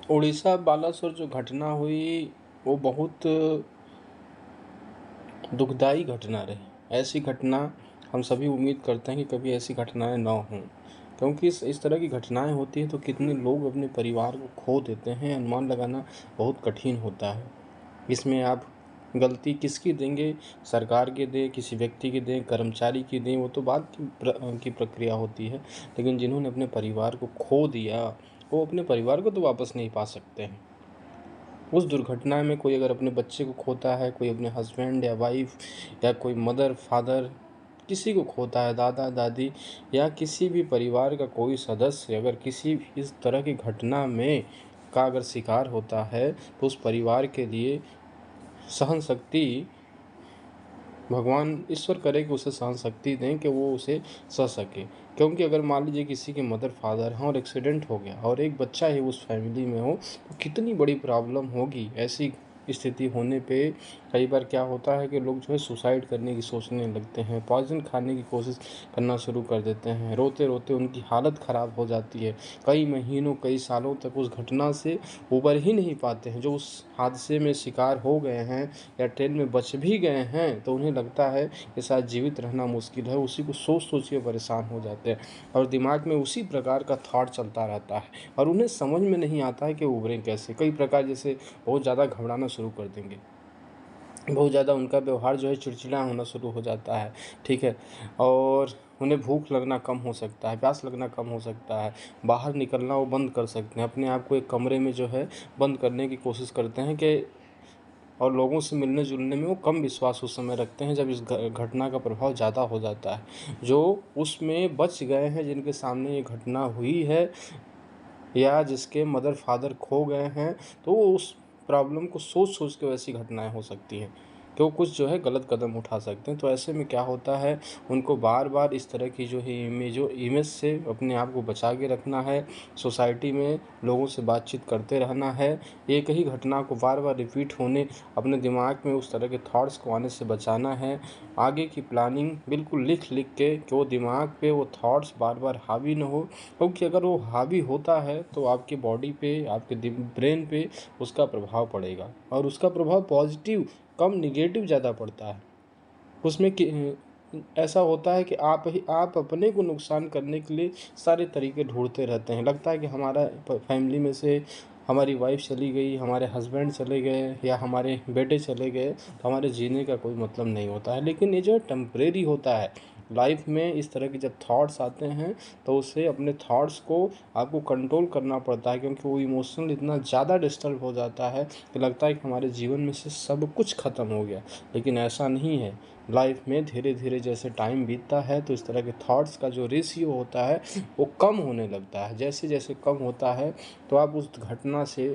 उड़ीसा बालासोर जो घटना हुई वो बहुत दुखदाई घटना रही। ऐसी घटना हम सभी उम्मीद करते हैं कि कभी ऐसी घटनाएं ना हों, क्योंकि इस तरह की घटनाएं होती हैं तो कितने लोग अपने परिवार को खो देते हैं, अनुमान लगाना बहुत कठिन होता है। इसमें आप गलती किसकी देंगे, सरकार की दें, किसी व्यक्ति की दें, कर्मचारी की दें, वो तो बाद की प्रक्रिया होती है। लेकिन जिन्होंने अपने परिवार को खो दिया वो अपने परिवार को तो वापस नहीं पा सकते हैं। उस दुर्घटना में कोई अगर अपने बच्चे को खोता है, कोई अपने हस्बैंड या वाइफ या कोई मदर फादर किसी को खोता है, दादा दादी या किसी भी परिवार का कोई सदस्य अगर किसी भी इस तरह की घटना में का अगर शिकार होता है तो उस परिवार के लिए सहन शक्ति भगवान ईश्वर करे कि उसे सहन शक्ति दें कि वो उसे सह सके। क्योंकि अगर मान लीजिए किसी के मदर फादर हैं और एक्सीडेंट हो गया और एक बच्चा ही उस फैमिली में हो तो कितनी बड़ी प्रॉब्लम होगी। ऐसी स्थिति होने पे कई बार क्या होता है कि लोग जो है सुसाइड करने की सोचने लगते हैं, पॉइजन खाने की कोशिश करना शुरू कर देते हैं। रोते रोते उनकी हालत ख़राब हो जाती है, कई महीनों कई सालों तक उस घटना से उबर ही नहीं पाते हैं। जो उस हादसे में शिकार हो गए हैं या ट्रेन में बच भी गए हैं तो उन्हें लगता है कि शायद जीवित रहना मुश्किल है, उसी को सोच सोच के परेशान हो जाते हैं और दिमाग में उसी प्रकार का थॉट चलता रहता है और उन्हें समझ में नहीं आता है कि उभरें कैसे। कई प्रकार जैसे बहुत ज़्यादा घबराना शुरू कर देंगे, बहुत ज़्यादा उनका व्यवहार जो है चिड़चिड़ा होना शुरू हो जाता है, ठीक है। और उन्हें भूख लगना कम हो सकता है, प्यास लगना कम हो सकता है, बाहर निकलना वो बंद कर सकते हैं, अपने आप को एक कमरे में जो है बंद करने की कोशिश करते हैं कि और लोगों से मिलने जुलने में वो कम विश्वास उस समय रखते हैं जब इस घटना का प्रभाव ज़्यादा हो जाता है। जो उसमें बच गए हैं, जिनके सामने ये घटना हुई है या जिसके मदर फादर खो गए हैं, तो वो उस प्रॉब्लम को सोच सोच के वैसी घटनाएं हो सकती हैं कि वो कुछ जो है गलत कदम उठा सकते हैं। तो ऐसे में क्या होता है, उनको बार बार इस तरह की जो है इमेज से अपने आप को बचा के रखना है, सोसाइटी में लोगों से बातचीत करते रहना है, एक ही घटना को बार बार रिपीट होने अपने दिमाग में उस तरह के थॉट्स को आने से बचाना है। आगे की प्लानिंग बिल्कुल लिख लिख के कि वो दिमाग पे वो थॉट्स बार बार हावी न हो, क्योंकि अगर वो हावी होता है तो आपकी बॉडी पे, आपके ब्रेन पे उसका प्रभाव पड़ेगा और उसका प्रभाव पॉजिटिव कम निगेटिव ज़्यादा पड़ता है। उसमें ऐसा होता है कि आप अपने को नुकसान करने के लिए सारे तरीके ढूंढते रहते हैं। लगता है कि हमारा फैमिली में से हमारी वाइफ चली गई, हमारे हस्बैंड चले गए या हमारे बेटे चले गए तो हमारे जीने का कोई मतलब नहीं होता है। लेकिन ये जो है टेम्परेरी होता है। लाइफ में इस तरह के जब थॉट्स आते हैं तो उससे अपने थॉट्स को आपको कंट्रोल करना पड़ता है, क्योंकि वो इमोशनल इतना ज़्यादा डिस्टर्ब हो जाता है कि लगता है कि हमारे जीवन में से सब कुछ ख़त्म हो गया। लेकिन ऐसा नहीं है। लाइफ में धीरे धीरे जैसे टाइम बीतता है तो इस तरह के थॉट्स का जो रेशियो होता है वो कम होने लगता है। जैसे जैसे कम होता है तो आप उस घटना से